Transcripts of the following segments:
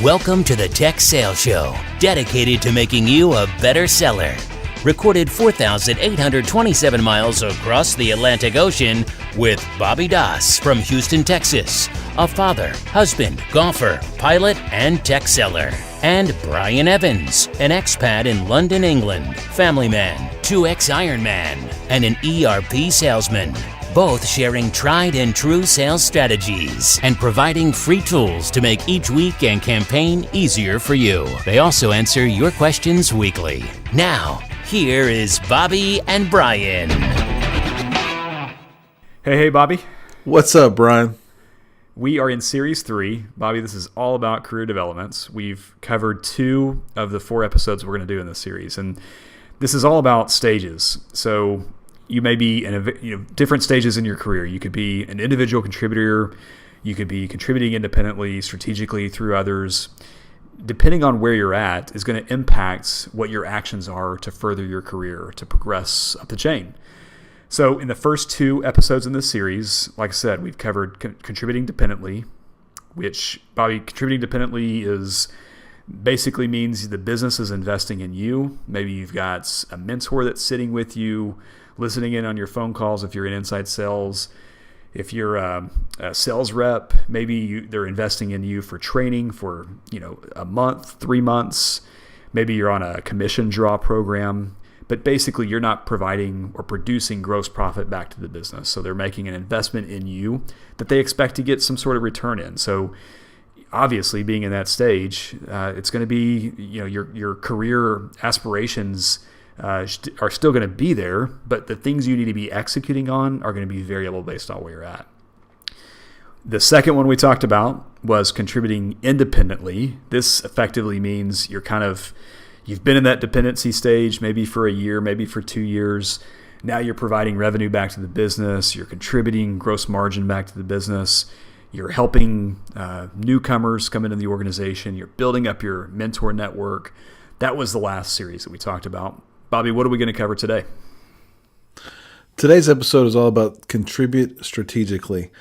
Welcome to the Tech Sales Show, dedicated to making you a better seller. Recorded 4,827 miles across the Atlantic Ocean with Bobby Doss from Houston, Texas, a father, husband, golfer, pilot, and tech seller. And Brian Evans, an expat in London, England, family man, 2X Ironman, and an ERP salesman. Both sharing tried and true sales strategies and providing free tools to make each week and campaign easier for you. They also answer your questions weekly. Now, here is Bobby and Brian. Hey, Bobby. What's up, Brian? We are in Series 3. Bobby, this is all about career developments. We've covered 2 of the 4 episodes we're going to do in this series, and this is all about stages. So you may be in different stages in your career. You could be an individual contributor. You could be contributing independently, strategically through others. Depending on where you're at is going to impact what your actions are to further your career, to progress up the chain. So in the first 2 episodes in this series, like I said, we've covered contributing dependently, which, Bobby, contributing dependently basically means the business is investing in you. Maybe you've got a mentor that's sitting with you, listening in on your phone calls if you're in inside sales. If you're a sales rep, maybe they're investing in you for training for a month, 3 months. Maybe you're on a commission draw program. But basically, you're not providing or producing gross profit back to the business. So they're making an investment in you that they expect to get some sort of return in. So obviously, being in that stage, it's going to be your career aspirations are still going to be there, but the things you need to be executing on are going to be variable based on where you're at. The second one we talked about was contributing independently. This effectively means you've been in that dependency stage maybe for a year, maybe for 2 years. Now you're providing revenue back to the business. You're contributing gross margin back to the business. You're helping newcomers come into the organization. You're building up your mentor network. That was the last series that we talked about. Bobby, what are we going to cover today? Today's episode is all about contribute strategically,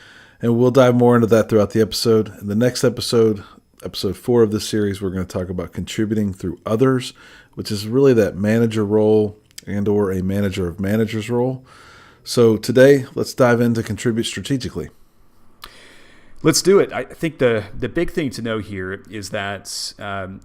and we'll dive more into that throughout the episode. In the next episode 4 of this series, we're going to talk about contributing through others, which is really that manager role and or a manager of managers role. So today, let's dive into contribute strategically. Let's do it. I think the big thing to know here is that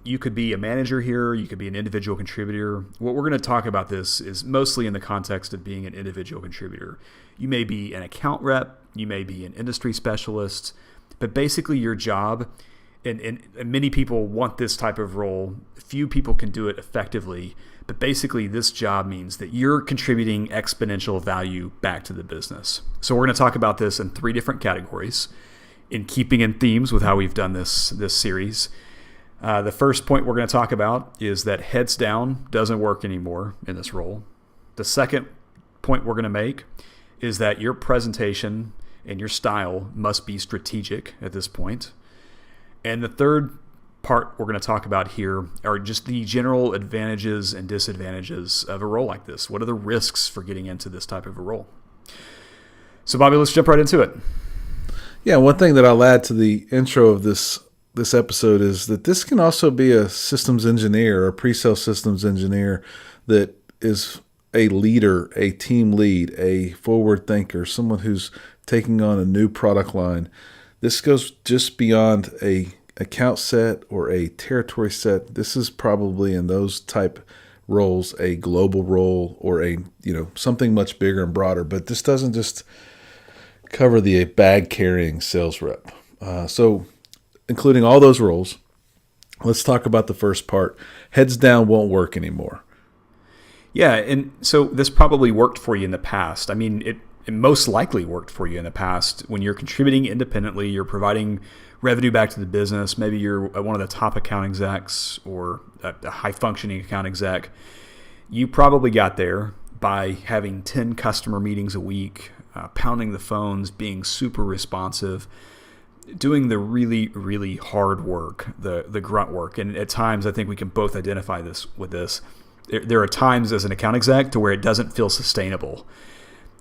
you could be a manager here, you could be an individual contributor. What we're going to talk about this is mostly in the context of being an individual contributor. You may be an account rep, you may be an industry specialist, but basically your job, and many people want this type of role, few people can do it effectively, but basically this job means that you're contributing exponential value back to the business. So we're going to talk about this in 3 different categories, in keeping in themes with how we've done this series. The first point we're going to talk about is that heads down doesn't work anymore in this role. The second point we're going to make is that your presentation and your style must be strategic at this point. And the third part we're going to talk about here are just the general advantages and disadvantages of a role like this. What are the risks for getting into this type of a role? So, Bobby, let's jump right into it. Yeah, one thing that I'll add to the intro of this episode is that this can also be a systems engineer or a pre-sale systems engineer that is a leader, a team lead, a forward thinker, someone who's taking on a new product line. This goes just beyond a account set or a territory set. This is probably in those type roles a global role or a something much bigger and broader. But this doesn't just cover the bag carrying sales rep. So including all those roles, let's talk about the first part. Heads down won't work anymore. Yeah, and so this probably worked for you in the past. I mean, it most likely worked for you in the past. When you're contributing independently, you're providing revenue back to the business. Maybe you're one of the top account execs or a high-functioning account exec. You probably got there by having 10 customer meetings a week, pounding the phones, being super responsive, doing the really, really hard work, the grunt work. And at times, I think we can both identify this with this. There are times as an account exec to where it doesn't feel sustainable.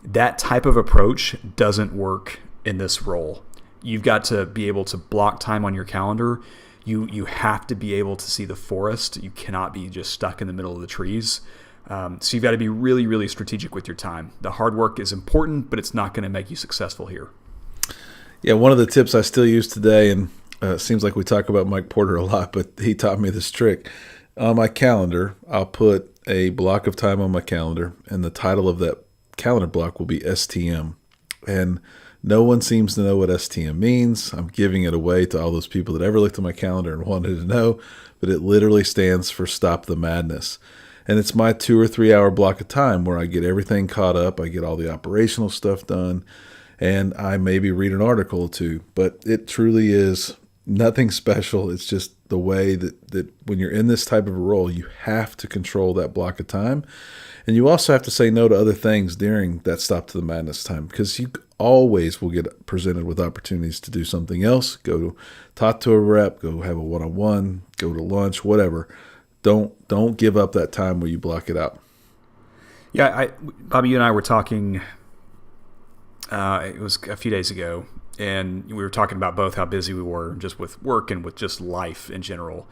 That type of approach doesn't work in this role. You've got to be able to block time on your calendar You have to be able to see the forest. You cannot be just stuck in the middle of the trees. So you've got to be really, really strategic with your time. The hard work is important, but it's not going to make you successful here. Yeah, one of the tips I still use today, and it seems like we talk about Mike Porter a lot, but he taught me this trick. On my calendar, I'll put a block of time on my calendar, and the title of that calendar block will be STM. And no one seems to know what STM means. I'm giving it away to all those people that ever looked at my calendar and wanted to know, but it literally stands for Stop the Madness. And it's my 2 or 3 hour block of time where I get everything caught up, I get all the operational stuff done, and I maybe read an article or two. But it truly is nothing special. It's just the way that when you're in this type of a role, you have to control that block of time. And you also have to say no to other things during that Stop to the Madness time, because you always will get presented with opportunities to do something else, go to talk to a rep, go have a one-on-one, go to lunch, whatever. Don't give up that time where you block it out. Yeah, Bobby, you and I were talking, it was a few days ago, and we were talking about both how busy we were just with work and with just life in general.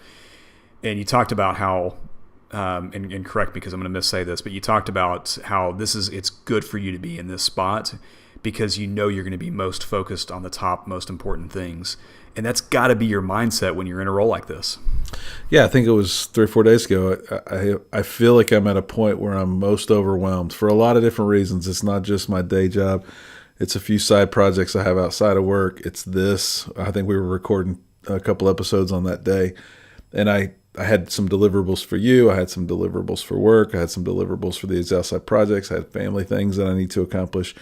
And you talked about how, and correct me because I'm going to missay this, but you talked about how it's good for you to be in this spot because you know you're going to be most focused on the top, most important things. And that's got to be your mindset when you're in a role like this. Yeah, I think it was 3 or 4 days ago. I feel like I'm at a point where I'm most overwhelmed for a lot of different reasons. It's not just my day job. It's a few side projects I have outside of work. It's this. I think we were recording a couple episodes on that day. And I had some deliverables for you. I had some deliverables for work. I had some deliverables for these outside projects. I had family things that I need to accomplish.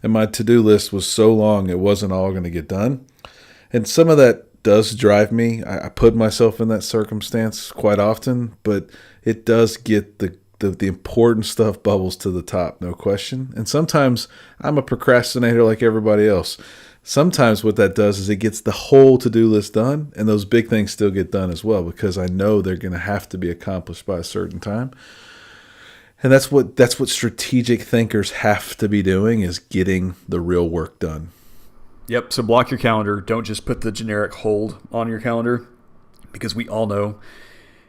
And my to-do list was so long, it wasn't all going to get done. And some of that does drive me. I put myself in that circumstance quite often, but it does get the important stuff bubbles to the top, no question. And sometimes I'm a procrastinator like everybody else. Sometimes what that does is it gets the whole to-do list done, and those big things still get done as well because I know they're going to have to be accomplished by a certain time. And that's what strategic thinkers have to be doing, is getting the real work done. Yep. So block your calendar. Don't just put the generic hold on your calendar, because we all know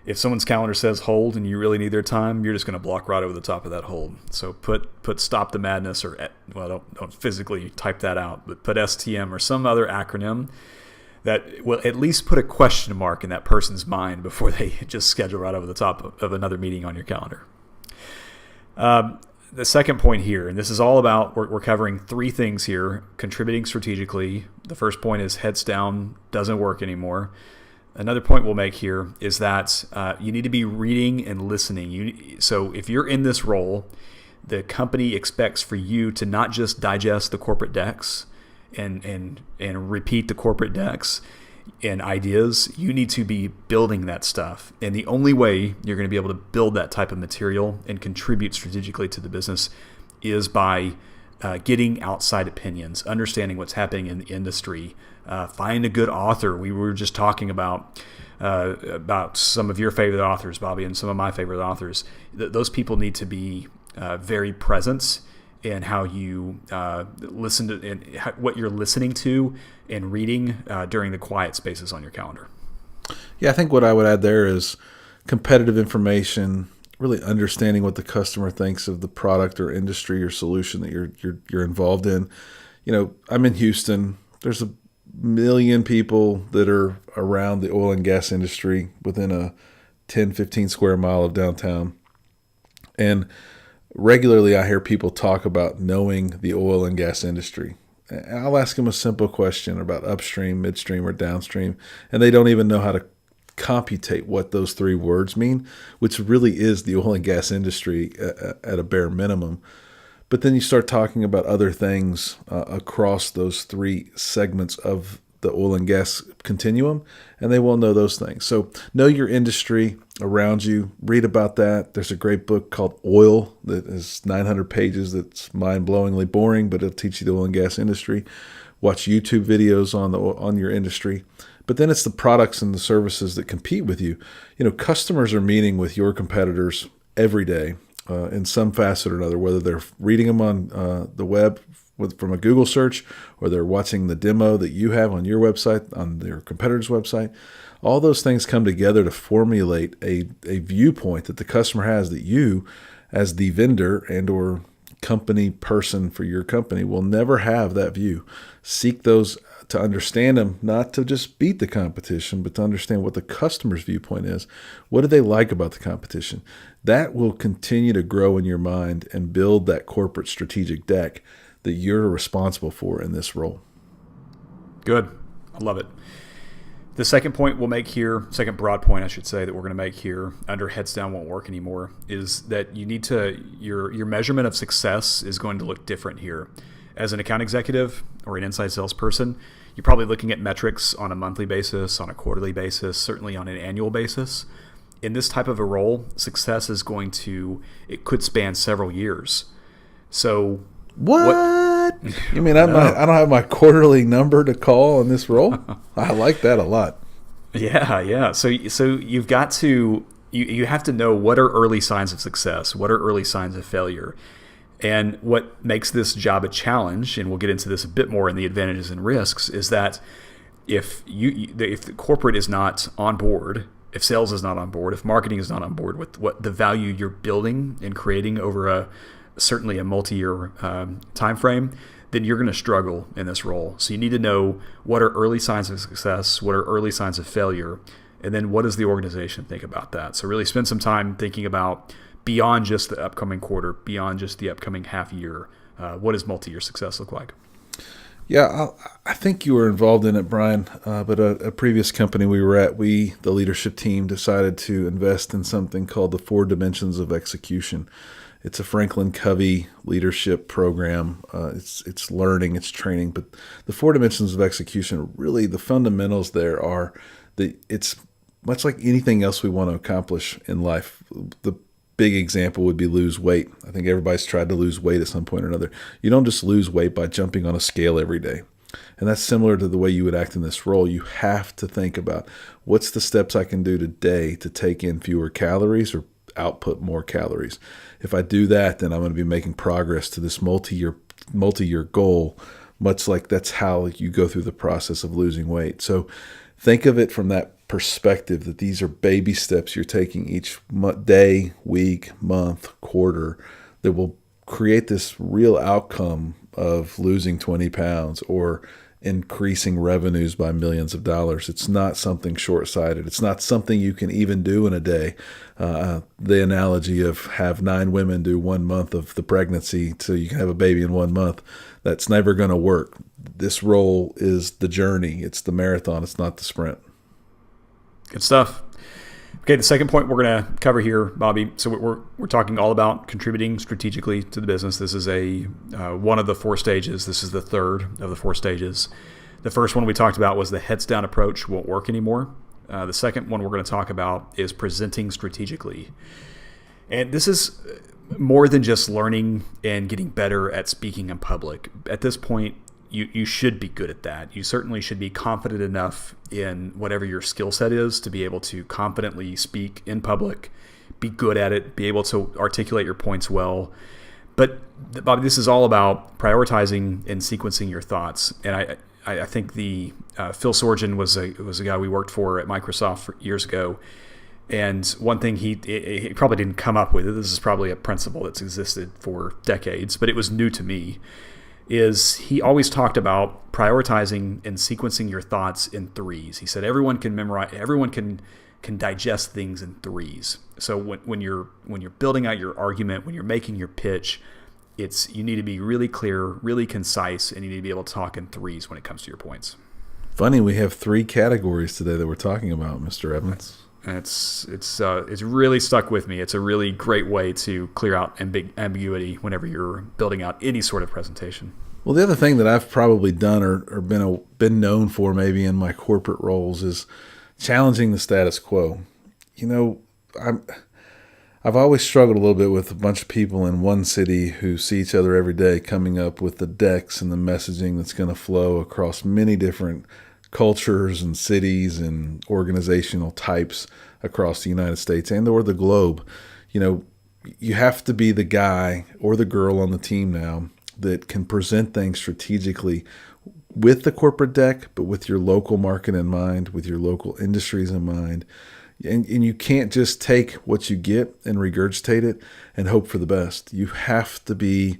if someone's calendar says hold and you really need their time, you're just going to block right over the top of that hold. So put Stop the Madness, or don't physically type that out, but put STM or some other acronym that will at least put a question mark in that person's mind before they just schedule right over the top of another meeting on your calendar. The second point here, and this is all about, we're covering 3 things here: contributing strategically. The first point is heads down, doesn't work anymore. Another point we'll make here is that you need to be reading and listening. So if you're in this role, the company expects for you to not just digest the corporate decks and repeat the corporate decks and ideas. You need to be building that stuff. And the only way you're going to be able to build that type of material and contribute strategically to the business is by getting outside opinions, understanding what's happening in the industry. Find a good author. We were just talking about some of your favorite authors, Bobby, and some of my favorite authors. Those people need to be very present in how you listen to and what you're listening to and reading during the quiet spaces on your calendar. Yeah, I think what I would add there is competitive information, really understanding what the customer thinks of the product or industry or solution that you're involved in. You know, I'm in Houston. There's a million people that are around the oil and gas industry within a 10, 15 square mile of downtown. And regularly I hear people talk about knowing the oil and gas industry. I'll ask them a simple question about upstream, midstream, or downstream, and they don't even know how to computate what those 3 words mean, which really is the oil and gas industry at a bare minimum. But then you start talking about other things across those 3 segments of the oil and gas continuum, and they won't know those things. So know your industry around you. Read about that. There's a great book called Oil that is 900 pages that's mind-blowingly boring, but it'll teach you the oil and gas industry. Watch YouTube videos on your industry. But then it's the products and the services that compete with you. You know, customers are meeting with your competitors every day in some facet or another, whether they're reading them on the web from a Google search, or they're watching the demo that you have on your website, on their competitor's website. All those things come together to formulate a viewpoint that the customer has, that you, as the vendor and or company person for your company, will never have that view. Seek those to understand them, not to just beat the competition, but to understand what the customer's viewpoint is. What do they like about the competition? That will continue to grow in your mind and build that corporate strategic deck that you're responsible for in this role. Good. I love it. The second point we'll make here, second broad point I should say, that we're going to make here under heads down won't work anymore, is that you need to, your measurement of success is going to look different here. As an account executive or an inside salesperson, you're probably looking at metrics on a monthly basis, on a quarterly basis, certainly on an annual basis. In this type of a role, success is it could span several years. So What? You mean I don't have my quarterly number to call in this role? I like that a lot. Yeah. So you've got to you have to know what are early signs of success, what are early signs of failure, and what makes this job a challenge. And we'll get into this a bit more in the advantages and risks. Is that if the corporate is not on board, if sales is not on board, if marketing is not on board with what the value you're building and creating over certainly a multi-year time frame, then you're going to struggle in this role. So you need to know what are early signs of success, what are early signs of failure, and then what does the organization think about that? So really spend some time thinking about beyond just the upcoming quarter, beyond just the upcoming half year. What does multi-year success look like? Yeah, I think you were involved in it, Brian, but a previous company we were at, the leadership team, decided to invest in something called the 4 Dimensions of Execution. It's a Franklin Covey leadership program. It's learning, it's training, but the 4 Dimensions of Execution, really the fundamentals there are that it's much like anything else we want to accomplish in life. The big example would be lose weight. I think everybody's tried to lose weight at some point or another. You don't just lose weight by jumping on a scale every day. And that's similar to the way you would act in this role. You have to think about what's the steps I can do today to take in fewer calories or output more calories. If I do that, then I'm going to be making progress to this multi-year goal, much like that's how you go through the process of losing weight. So think of it from that perspective, that these are baby steps you're taking each day, week, month, quarter, that will create this real outcome of losing 20 pounds or increasing revenues by millions of dollars. It's not something short-sighted. It's not something you can even do in a day. The analogy of have 9 women do 1 month of the pregnancy so you can have a baby in 1 month, that's never going to work. This role is the journey. It's the marathon. It's not the sprint. Good stuff. Okay, the second point we're going to cover here, Bobby. So we're talking all about contributing strategically to the business. This is one of the 4 stages. This is the third of the 4 stages. The first one we talked about was the heads down approach won't work anymore. The second one we're going to talk about is presenting strategically. And this is more than just learning and getting better at speaking in public. At this point, you should be good at that. You certainly should be confident enough in whatever your skill set is to be able to confidently speak in public, be good at it, be able to articulate your points well. But Bobby, this is all about prioritizing and sequencing your thoughts. And I think Phil Sorgen was a guy we worked for at Microsoft years ago. And one thing he probably didn't come up with, this is probably a principle that's existed for decades, but it was new to me, is he always talked about prioritizing and sequencing your thoughts in 3s. He said everyone can digest things in 3s. So when you're building out your argument, when you're making your pitch, you need to be really clear, really concise, and you need to be able to talk in 3s when it comes to your points. Funny, we have 3 categories today that we're talking about, Mr. Evans. And it's really stuck with me. It's a really great way to clear out ambiguity whenever you're building out any sort of presentation. Well, the other thing that I've probably done or been known for maybe in my corporate roles is challenging the status quo. You know, I've always struggled a little bit with a bunch of people in one city who see each other every day coming up with the decks and the messaging that's going to flow across many different cultures and cities and organizational types across the United States and or the globe. You know, you have to be the guy or the girl on the team now that can present things strategically with the corporate deck, but with your local market in mind, with your local industries in mind. And you can't just take what you get and regurgitate it and hope for the best. You have to be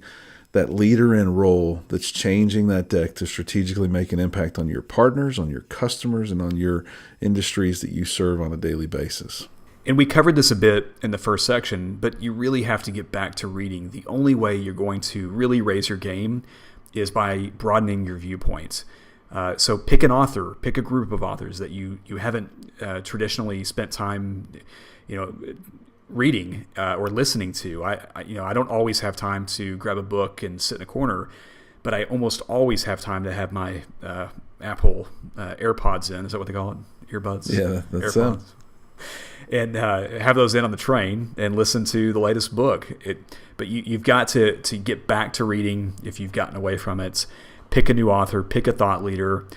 that leader in role that's changing that deck to strategically make an impact on your partners, on your customers, and on your industries that you serve on a daily basis. And we covered this a bit in the first section, but you really have to get back to reading. The only way you're going to really raise your game is by broadening your viewpoints. So pick an author, pick a group of authors that you haven't traditionally spent time, reading or listening to. I don't always have time to grab a book and sit in a corner, but I almost always have time to have my Apple AirPods in. Is that what they call it? Earbuds? Yeah, that's AirPods. And have those in on the train and listen to the latest book. But you've got to get back to reading if you've gotten away from it. Pick a new author, pick a thought leader,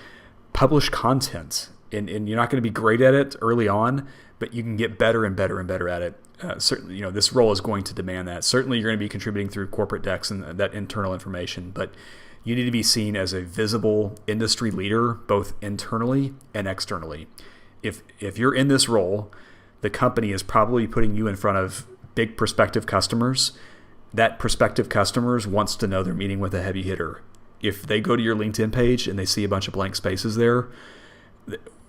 publish content. And you're not going to be great at it early on, but you can get better and better and better at it. Certainly, this role is going to demand that. Certainly, you're going to be contributing through corporate decks and that internal information, but you need to be seen as a visible industry leader, both internally and externally. If you're in this role, the company is probably putting you in front of big prospective customers. That prospective customers wants to know they're meeting with a heavy hitter. If they go to your LinkedIn page and they see a bunch of blank spaces there,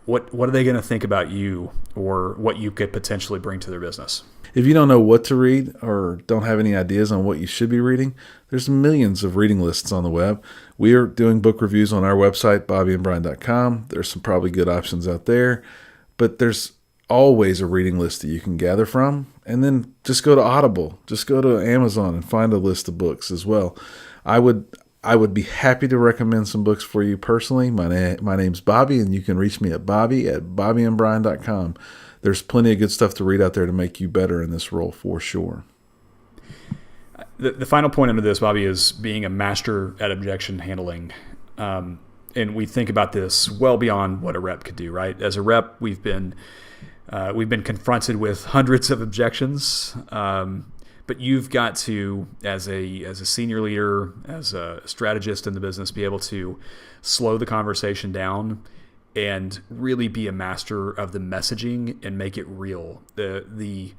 what are they going to think about you or what you could potentially bring to their business? If you don't know what to read or don't have any ideas on what you should be reading, there's millions of reading lists on the web. We are doing book reviews on our website, bobbyandbrian.com. There's some probably good options out there, but there's always a reading list that you can gather from. And then just go to Audible, just go to Amazon and find a list of books as well. I would be happy to recommend some books for you personally. My name's Bobby, and you can reach me at bobbyandbrian.com. There's plenty of good stuff to read out there to make you better in this role for sure. The final point under this, Bobby, is being a master at objection handling. And we think about this well beyond what a rep could do, right? As a rep, we've been confronted with hundreds of objections. But you've got to, as a senior leader, as a strategist in the business, be able to slow the conversation down and really be a master of the messaging and make it real. The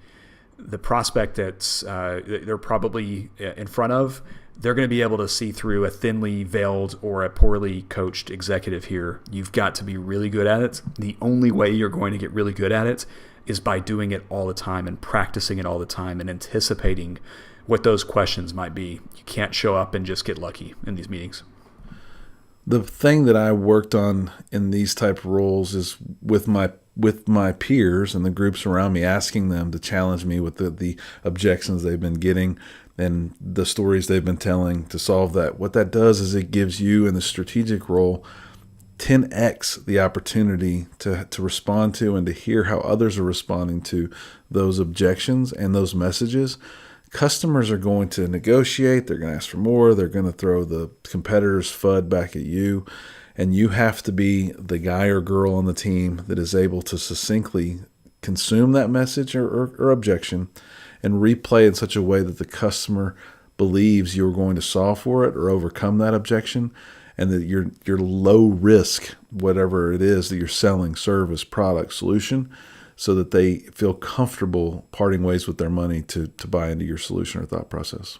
prospect that they're probably in front of, they're going to be able to see through a thinly veiled or a poorly coached executive here. You've got to be really good at it. The only way you're going to get really good at it is by doing it all the time and practicing it all the time and anticipating what those questions might be. You can't show up and just get lucky in these meetings. The thing that I worked on in these type of roles is with my peers and the groups around me, asking them to challenge me with the objections they've been getting and the stories they've been telling to solve that. What that does is it gives you in the strategic role 10x the opportunity to respond to and to hear how others are responding to those objections and those messages. Customers are going to negotiate. They're going to ask for more. They're going to throw the competitor's FUD back at you. And you have to be the guy or girl on the team that is able to succinctly consume that message or objection and replay in such a way that the customer believes you're going to solve for it or overcome that objection, and that your low risk, whatever it is that you're selling, service, product, solution, so that they feel comfortable parting ways with their money to buy into your solution or thought process.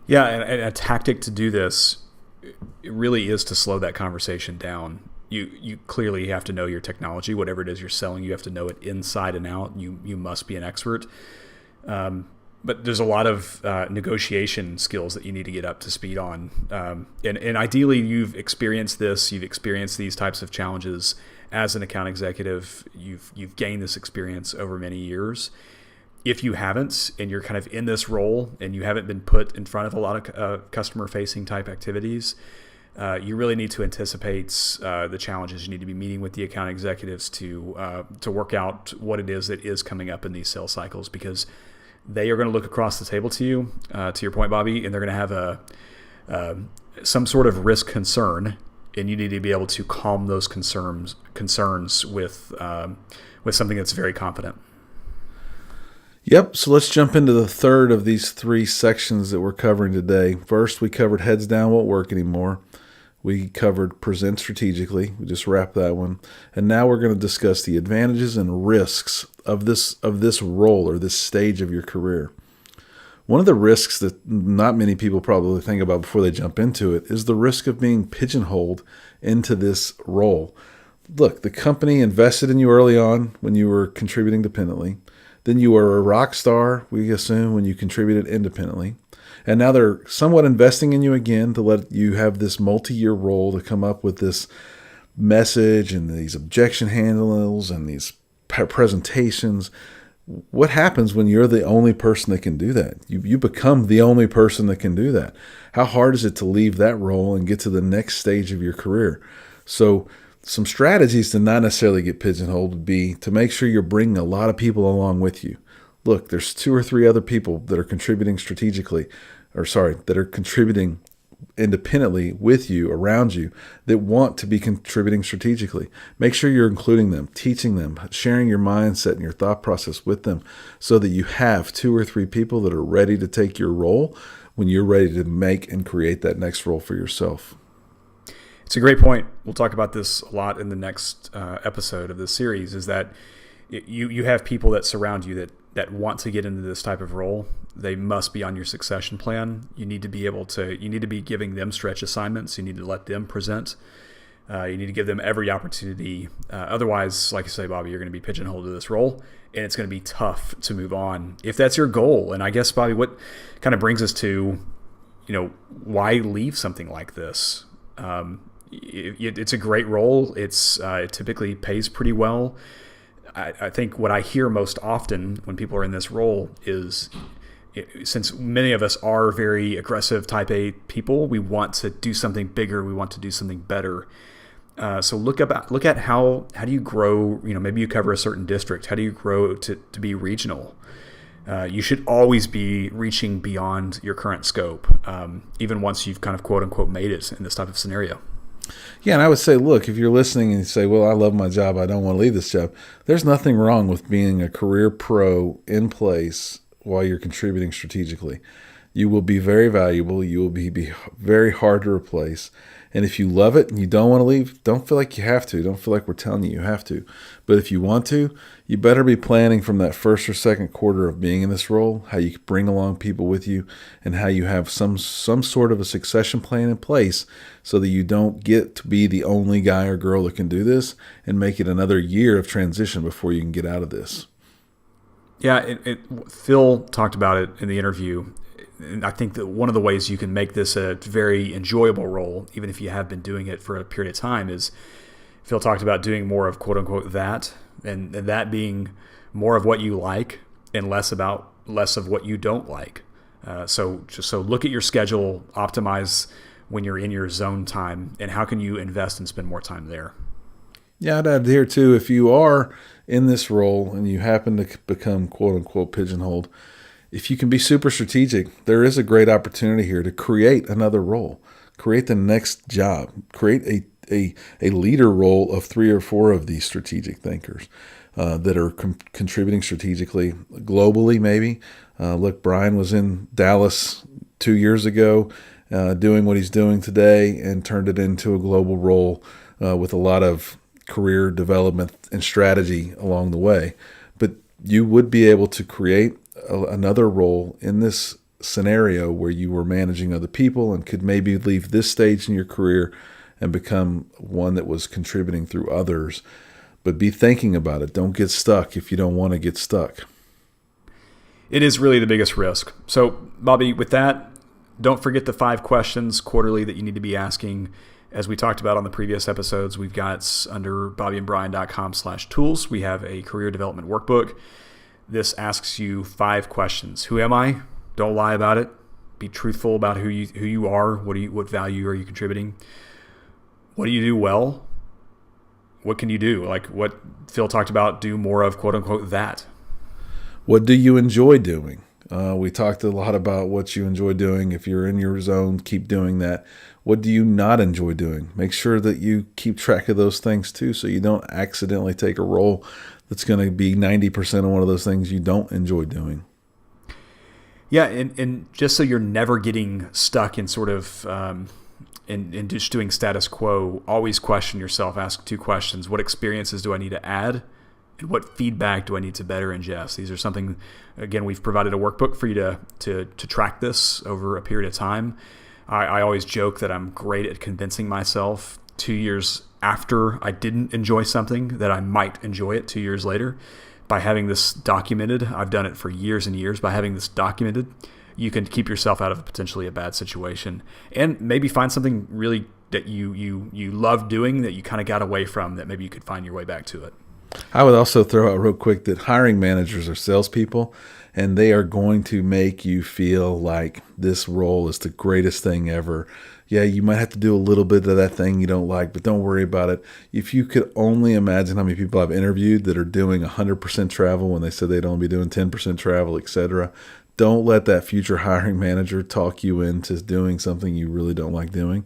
Yeah, and a tactic to do this, it really is to slow that conversation down. You clearly have to know your technology, whatever it is you're selling. You have to know it inside and out. You must be an expert. But there's a lot of negotiation skills that you need to get up to speed on. And ideally, you've experienced this. You've experienced these types of challenges as an account executive. You've gained this experience over many years. If you haven't, and you're kind of in this role, and you haven't been put in front of a lot of customer-facing type activities, you really need to anticipate the challenges. You need to be meeting with the account executives to work out what it is that is coming up in these sales cycles, because they are going to look across the table to you, to your point, Bobby, and they're going to have some sort of risk concern, and you need to be able to calm those concerns with something that's very confident. Yep, so let's jump into the third of these three sections that we're covering today. First, we covered heads down won't work anymore. We covered present strategically. We just wrapped that one. And now we're going to discuss the advantages and risks of this role or this stage of your career. One of the risks that not many people probably think about before they jump into it is the risk of being pigeonholed into this role. Look, the company invested in you early on when you were contributing dependently. Then you were a rock star, we assume, when you contributed independently. And now they're somewhat investing in you again to let you have this multi-year role to come up with this message and these objection handles and these presentations. What happens when you're the only person that can do that? You become the only person that can do that. How hard is it to leave that role and get to the next stage of your career? So some strategies to not necessarily get pigeonholed would be to make sure you're bringing a lot of people along with you. Look, there's 2 or 3 other people that are contributing that are contributing independently with you, around you, that want to be contributing strategically. Make sure you're including them, teaching them, sharing your mindset and your thought process with them so that you have 2 or 3 people that are ready to take your role when you're ready to make and create that next role for yourself. It's a great point. We'll talk about this a lot in the next episode of this series, is that you have people that surround you that want to get into this type of role. They must be on your succession plan. You need to be giving them stretch assignments. You need to let them present. You need to give them every opportunity. Otherwise, like you say, Bobby, you're going to be pigeonholed to this role, and it's going to be tough to move on if that's your goal. And I guess, Bobby, what kind of brings us to, why leave something like this? It's a great role. It typically pays pretty well. I think what I hear most often when people are in this role is, since many of us are very aggressive type A people, we want to do something bigger. We want to do something better. So look at how do you grow? Maybe you cover a certain district. How do you grow to be regional? You should always be reaching beyond your current scope, even once you've kind of quote unquote made it in this type of scenario. Yeah, and I would say, look, if you're listening and you say, well, I love my job, I don't want to leave this job, there's nothing wrong with being a career pro in place while you're contributing strategically. You will be very valuable. You will be very hard to replace. And if you love it and you don't want to leave, don't feel like you have to. Don't feel like we're telling you have to. But if you want to, you better be planning from that first or second quarter of being in this role, how you can bring along people with you and how you have some sort of a succession plan in place so that you don't get to be the only guy or girl that can do this and make it another year of transition before you can get out of this. Yeah, Phil talked about it in the interview. And I think that one of the ways you can make this a very enjoyable role, even if you have been doing it for a period of time, is Phil talked about doing more of quote unquote that, and that being more of what you like and less of what you don't like. So look at your schedule, optimize when you're in your zone time, and how can you invest and spend more time there? Yeah, I'd add here too, if you are in this role and you happen to become quote unquote pigeonholed, if you can be super strategic, there is a great opportunity here to create another role, create the next job, create a leader role of 3 or 4 of these strategic thinkers that are contributing strategically globally. Maybe look, Brian was in Dallas 2 years ago doing what he's doing today and turned it into a global role with a lot of career development and strategy along the way. But you would be able to create another role in this scenario where you were managing other people and could maybe leave this stage in your career and become one that was contributing through others. But be thinking about it. Don't get stuck if you don't want to get stuck. It is really the biggest risk. So, Bobby, with that, don't forget the 5 questions quarterly that you need to be asking. As we talked about on the previous episodes, we've got under bobbyandbrian.com/tools, we have a career development workbook. This asks you 5 questions. Who am I? Don't lie about it. Be truthful about who you are. What value are you contributing? What do you do well? What can you do? Like what Phil talked about, do more of quote unquote that. What do you enjoy doing? We talked a lot about what you enjoy doing. If you're in your zone, keep doing that. What do you not enjoy doing? Make sure that you keep track of those things too, so you don't accidentally take a role that's going to be 90% of one of those things you don't enjoy doing. Yeah, and just so you're never getting stuck in sort of in just doing status quo, always question yourself. Ask 2 questions. What experiences do I need to add? And what feedback do I need to better ingest? These are something, again, we've provided a workbook for you to track this over a period of time. I always joke that I'm great at convincing myself 2 years after I didn't enjoy something that I might enjoy it 2 years later. By having this documented, I've done it for years and years. By having this documented, you can keep yourself out of potentially a bad situation and maybe find something really that you love doing that you kind of got away from, that maybe you could find your way back to it. I would also throw out real quick that hiring managers are salespeople, and they are going to make you feel like this role is the greatest thing ever. Yeah, you might have to do a little bit of that thing you don't like, but don't worry about it. If you could only imagine how many people I've interviewed that are doing 100% travel when they said they'd only be doing 10% travel, etc. Don't let that future hiring manager talk you into doing something you really don't like doing.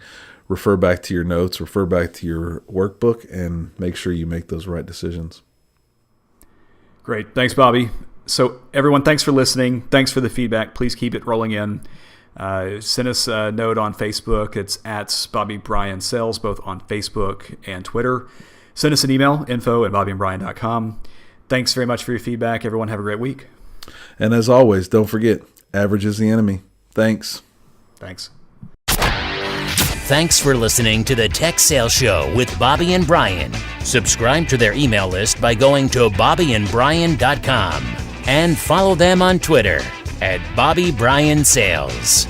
Refer back to your notes, refer back to your workbook, and make sure you make those right decisions. Great. Thanks, Bobby. So everyone, thanks for listening. Thanks for the feedback. Please keep it rolling in. Send us a note on Facebook. It's at Bobby Bryan Sales, both on Facebook and Twitter. Send us an email, info@bobbyandbryan.com. Thanks very much for your feedback. Everyone, have a great week. And as always, don't forget, average is the enemy. Thanks. Thanks. Thanks for listening to the Tech Sales Show with Bobby and Bryan. Subscribe to their email list by going to bobbyandbryan.com and follow them on Twitter @Bobby Bryan Sales.